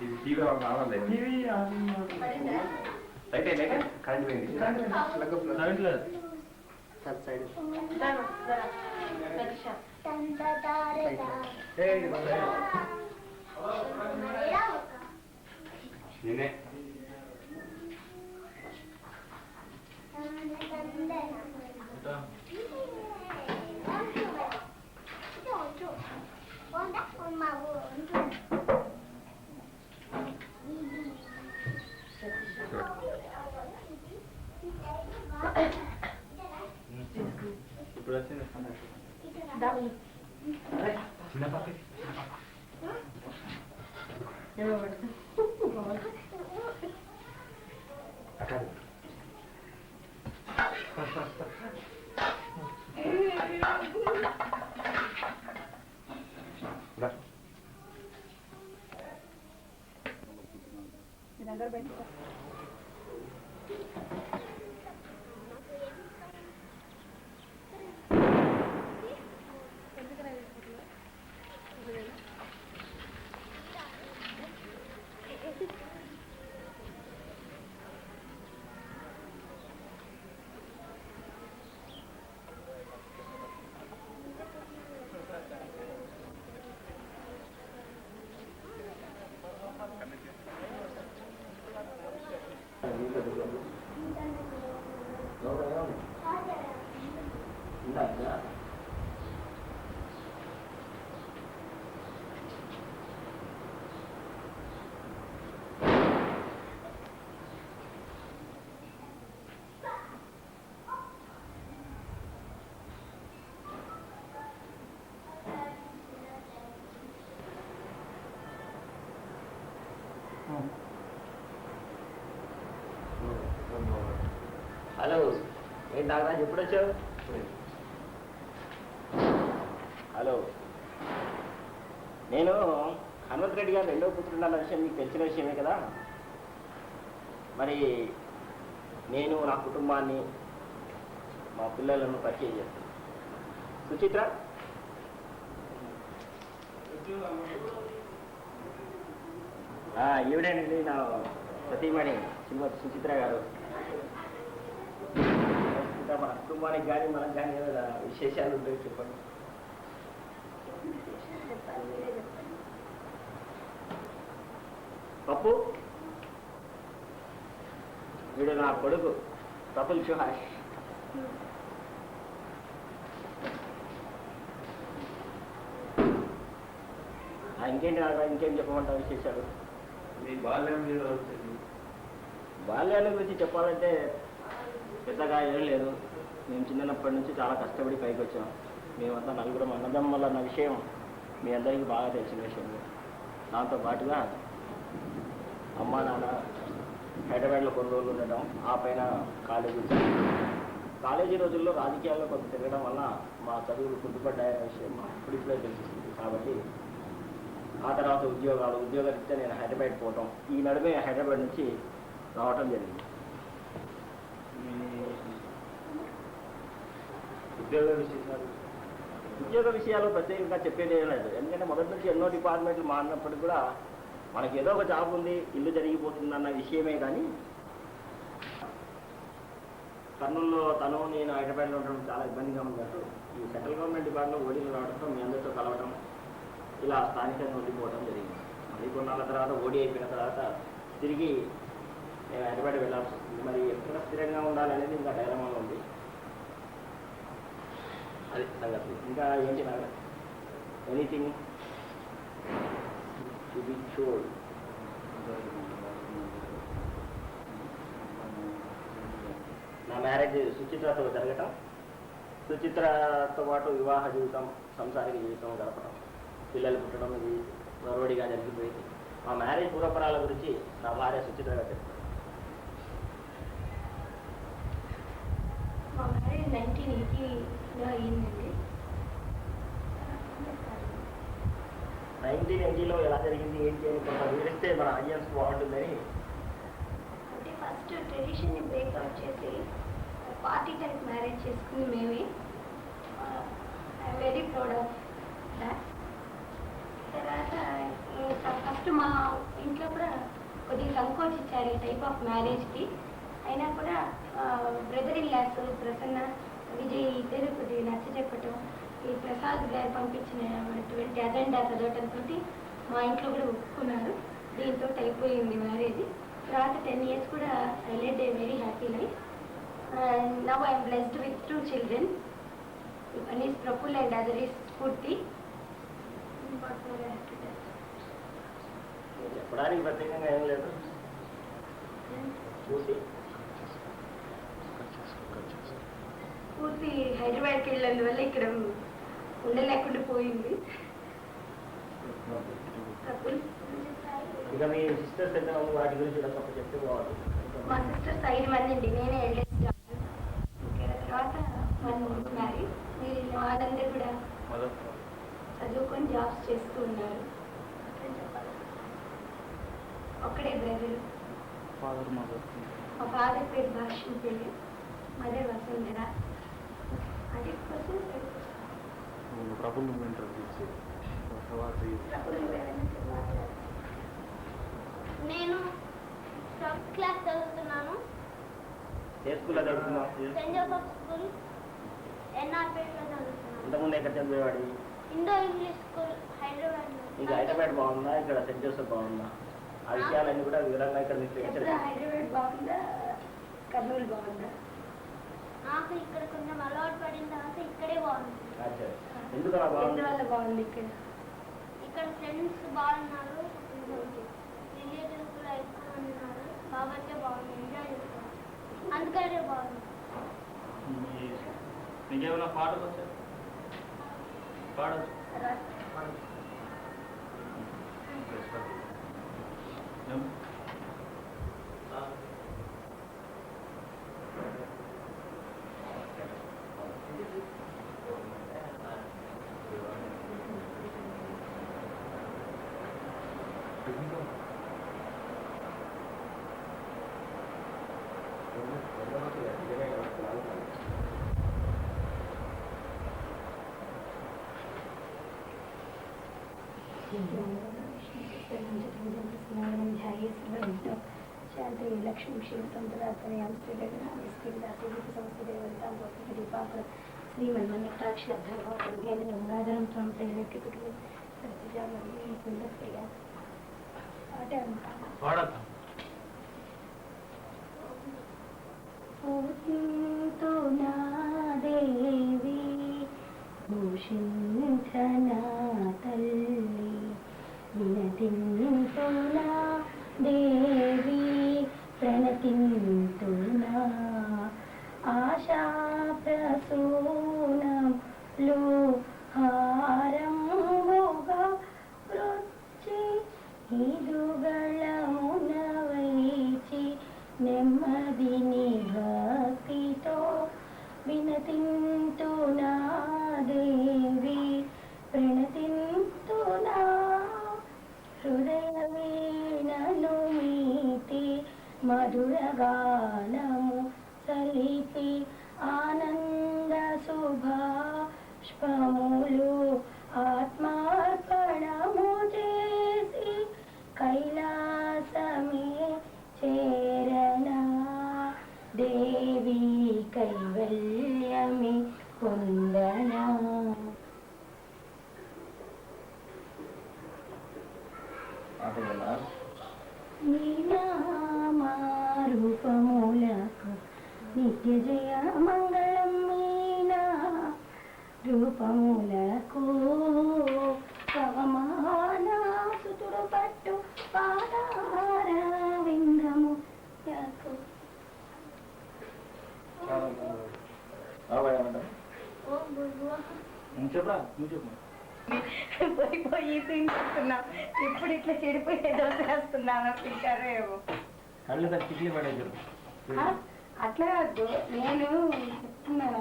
ఇది టీవీ కావాలి కరెంట్ పోయింది సార్ సైడ్ నేనే ఇప్పుడు వచ్చింది చిన్న పాప అక్కడ హలో ఏంటి నాగరాజు ఎప్పుడు వచ్చావు? హలో, నేను హనుమంత్ రెడ్డి గారు రెండో పుత్రుడు అన్న విషయం మీకు తెలిసిన విషయమే కదా. మరి నేను నా కుటుంబాన్ని మా పిల్లలను పరిచయం చేస్తాను. సుచిత్ర ఈవిడేనండి నా సతీమణి శ్రీమతి సుచిత్ర గారు. ఇంకా మన కుటుంబానికి కానీ మనకు కానీ ఏమైనా విశేషాలు ఉంటాయి చెప్పండి. పప్పు వీడు నా కొడుకు ప్రఫుల్ సుహాష్. ఇంకేంటి ఇంకేం చెప్పమంటావు విశేషాలు? మీ బాల్యం మీద బాల్యాన్ని గురించి చెప్పాలంటే పెద్దగా ఏం లేదు. మేము చిన్నప్పటి నుంచి చాలా కష్టపడి పైకి వచ్చాం. మేమంతా నలుగురం అన్నదమ్ముల అన్న విషయం మీ అందరికీ బాగా తెలిసిన విషయం. దాంతో పాటుగా అమ్మా నాన్న హైదరాబాద్లో కొన్ని రోజులు ఉండడం, ఆ పైన కాలేజీ రోజుల్లో రాజకీయాల్లో కొంత తిరగడం వల్ల మా చదువులు కుంటుపడ్డాయనే విషయం ఇప్పుడిప్పుడే తెలుస్తుంది. కాబట్టి ఆ తర్వాత ఉద్యోగరీత్యా నేను హైదరాబాద్ పోవటం, ఈ నడుమే హైదరాబాద్ నుంచి రావటం జరిగింది. ఉద్యోగ విషయాలు ప్రత్యేకంగా చెప్పేది ఏం లేదు. ఎందుకంటే మొదటి నుంచి ఎన్నో డిపార్ట్మెంట్లు మారినప్పటికీ కూడా మనకి ఏదో ఒక జాబ్ ఉంది, ఇల్లు జరిగిపోతుందన్న విషయమే. కానీ కర్నూలులో నేను హైదరాబాద్లో ఉండడం చాలా ఇబ్బందిగా ఉన్నట్టు ఈ సెంట్రల్ గవర్నమెంట్ డిపార్ట్మెంట్లో ఓడీలు రావడంతో మీ అందరితో కలవడం, ఇలా స్థానికంగా ఉండిపోవడం జరిగింది. మళ్ళీ కొన్నాళ్ళ తర్వాత ఓడీ అయిపోయిన తర్వాత తిరిగి నేను హైదరాబాద్ వెళ్ళాల్సి వస్తుంది. మరి ఎక్కడ స్థిరంగా ఉండాలనేది ఇంకా డైలమాలో ఉంది. అది సంగతి. ఇంకా ఏంటి నాకు ఎనీథింగ్ టు బి షూర్. నా మ్యారేజ్ సుచిత్రతో జరగటం, సుచిత్రతో పాటు వివాహ జీవితం, సంసారిక జీవితం గడపడం, పిల్లలు పుట్టడం, ఇది గౌరవడిగా జరిగిపోయింది. మా మ్యారేజ్ పూర్వపరాల గురించి నా భార్య సుచిత్ర గారు చెప్తారు. మా మ్యారేజ్ 1980లో అయ్యిందండి. 1980లో ఎలా జరిగింది ఏంటి అని కొంత వివరిస్తే మన ఆడియన్స్ బాగుంటుందని. అంటే ఫస్ట్ ట్రెడిషన్ని బ్రేక్అవుట్ చేసి పార్టీ టైప్ మ్యారేజ్ చేసుకుని మేమే. I'm very proud of that. తర్వాత ఫస్ట్ మా ఇంట్లో టైప్ ఆఫ్ మ్యారేజ్కి. అయినా కూడా brother in laws Prasanna Vijay ఇద్దరు కొద్దిగా నచ్చ చెప్పటం, ఈ ప్రసాద్ గారు పంపించినటువంటి అజెండా చదవటంతో మా ఇంట్లో కూడా ఒప్పుకున్నారు. దీంతో అయిపోయింది మ్యారేజ్. తర్వాత 10 years కూడా I led a very happy life. Now I'm blessed with 2 children. One is Praful and other is Spurti. చెప్పడానికి ప్రత్యేకంగా ఏం లేదు. పూర్తి హైదరాబాద్కి వెళ్ళినందువల్ల ఇక్కడ ఉండలేకుండా పోయింది. ఇక మీ సిస్టర్స్ ఎంత వాటి గురించి తప్ప చెప్తే బాగుంటుంది. మా సిస్టర్స్ 5 మంది అండి, నేనే ఎల్డెస్ట్. తర్వాత 1 మ్యారేజ్. వాళ్ళందరూ కూడా చదువుకొని జాబ్స్ చేస్తూ ఉన్నారు. ఒక్కడే బ్రదర్. మా ఫాదర్ పేరు భాష్యం పెళ్ళి, మదర్ వసుంధర. అది నేను 12th క్లాస్ చదువుతున్నాను. ఏ స్కూల్లో చదువుతున్నావు? సెయింట్ జోసెఫ్ స్కూల్ ఎన్ఆర్పేటలో చదువుతున్నాను. ఇంతకుముందు ఎక్కడ చదివేవాడి? Indo English school Hyderabad. ఇంకా హైదరాబాద్ బాగుందా, ఇక్కడ సెయింట్ జోసెఫ్ బాగుందా? ఆ విషయాలన్నీ కూడా వివరంగా ఇక్కడ మీకు హైదరాబాద్ బాగుందా, కర్నూలు బాగుందా? నాకు ఇక్కడ కొంచెం అలవాటు పడిన తర్వాత ఇక్కడే బాగుంది. ఎందుకు అలా బాగుంది? ఎందువల్ల బాగుంది? ఇక్కడ ఫ్రెండ్స్ బాగున్నారు, రిలేటివ్స్ కూడా ఎక్కువ ఉన్నారు కాబట్టి బాగుంది, ఎంజాయ్ చేస్తాను, అందుకనే బాగుంది. మీకేమైనా పాటలు వచ్చాయి? పాడచ్చు. శాంతి లక్ష్మీ క్షీరతంత్రాత్మయాం శ్రీమన్మన్నిక్షాక్షరం త్వం ప్రేరేకితుడు ప్రియ నా దేవి భూషించనా తల్లి వినతింతునా దేవి ప్రణతింతునా ఆశా ప్రసూనంలో హారంబుగా వృచ్చి ఇదుగళమున వైచి నెమ్మదిని భక్తితో వినతింతునా దేవి ప్రణతింతునా హృదయ వీణను మీటి మధురగానము సలిపి ఆనంద శుభాష్పములు ఆత్మార్పణము చేసి కైలాసమే చేరనా దేవి కైవల్యమి పొందనా. నీ నామారూపములకు నిత్య జయ మంగళం. మీనా రూపములకు పవమానాసుతుడు పట్టు పాదార విందము చెప్పరా నువ్వు చెప్పు. పోయి తింటున్నా, ఇప్పుడు ఇట్లా చెడిపోయేదో చేస్తున్నాను తింటారో ఏమో. కళ్ళు తిట్లు పడే చెప్పు. అట్లా కాదు, నేను చెప్తున్నాను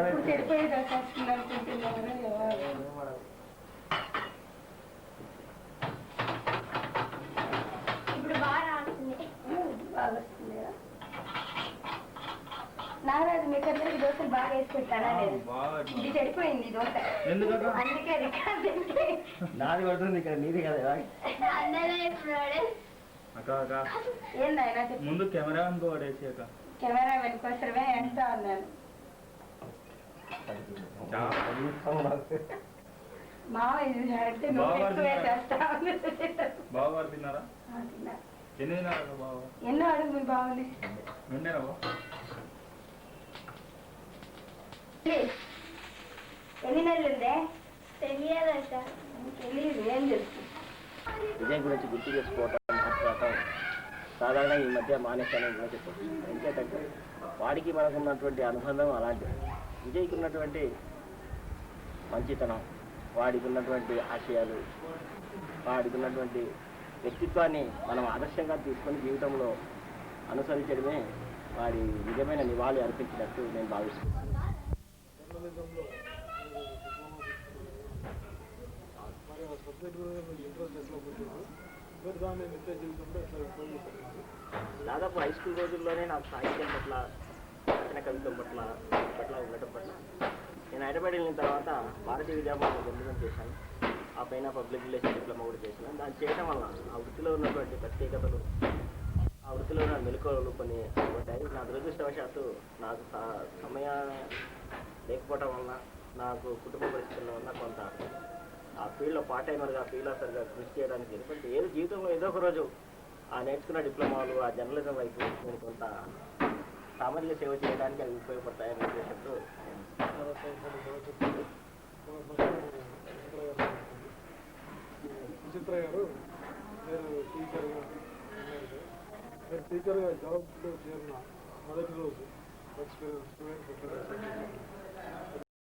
ఎప్పుడు చెడిపోయేదో చేస్తున్నాను తింటున్నారో ఎవరు. ఇప్పుడు బాగా రాస్తుంది. బాగా వస్తుంది నారాజు. మీకు అందరికి దోశలు బాగా వేసి పెట్టానా లేదు ఇది చెడిపోయింది ఈ దోశ అందుకే రికార్డు నాది పడుతుంది ఇక్కడ నీది కదా అందరూ ఇప్పుడు ఏందైనా చెప్పు ముందు కెమెరా అనుకోడేసి అక్క కెమెరా వెనుకోసమే ఎంత అన్నాను మామ ఇది అంటే నువ్వు ఎక్కువే చేస్తావు బాగా తిన్నారా ఎన్ని తిన్నారా బాగా ఎన్నో అడుగు మీ బాగుంది రెండేనా బా ఎన్ని నెలలు ఉందే తెలియదట తెలియదు ఏం తెలుసు విజయ్ గురించి గుర్తు చేసుకోవటం మాట్లాడటం సాధారణంగా ఈ మధ్య మానేశానని కూడా చెప్పచ్చు ఎందుకంటే వాడికి మనకు ఉన్నటువంటి అనుబంధం అలాంటిది విజయ్కి ఉన్నటువంటి మంచితనం వాడికి ఉన్నటువంటి ఆశయాలు వాడికి ఉన్నటువంటి వ్యక్తిత్వాన్ని మనం ఆదర్శంగా తీసుకొని జీవితంలో అనుసరించడమే వాడి నిజమైన నివాళి అర్పించినట్టు నేను భావిస్తున్నాను. జర్నలిజంలో మరి ఆ సబ్జెక్ట్ కూడా మీకు ఇంట్రెస్ట్ ఎట్లా పుట్టింది మీరు దాన్ని నిత్య జీవితంలో ఎట్లా ఉపయోగిస్తారు? దాదాపు హై స్కూల్ రోజుల్లోనే నాకు సాహిత్యం పట్ల రచన కవిత్వం పట్ల ఉండటం పట్ల నేను హైదరాబాద్ వెళ్ళిన తర్వాత భారతీయ విద్యాభవన్లో బృందం చేశాను. ఆ పైన పబ్లిక్ రిలేషన్ డిప్లొమా కూడా చేశాను. దాన్ని చేయడం వల్ల ఆ వృత్తిలో ఉన్నటువంటి ప్రత్యేకతలు ఆ వృత్తిలో ఉన్న మెలకువలు కొన్ని ఉంటాయి. నా దురదృష్టవశాత్తు నాకు సమయం లేకపోవటం వల్ల నాకు కుటుంబ పరిస్థితుల వల్ల కొంత ఆ ఫీల్డ్లో పార్ట్ టైమర్గా ఫ్రీలాన్సర్గా కృషి చేయడానికి ఎందుకంటే ఏదో జీవితంలో ఏదో ఒక రోజు ఆ నేర్చుకున్న డిప్లొమాలు ఆ జర్నలిజం వైపు నేను కొంత సామాజిక సేవ చేయడానికి అవి ఉపయోగపడతాయనే ఉద్దేశంతో విచిత్ర గారు మీరు టీచర్గా మీరు టీచర్గా జాబ్లో చేరిన మొదటి రోజు ఎక్స్పీరియన్స్ స్టూడెంట్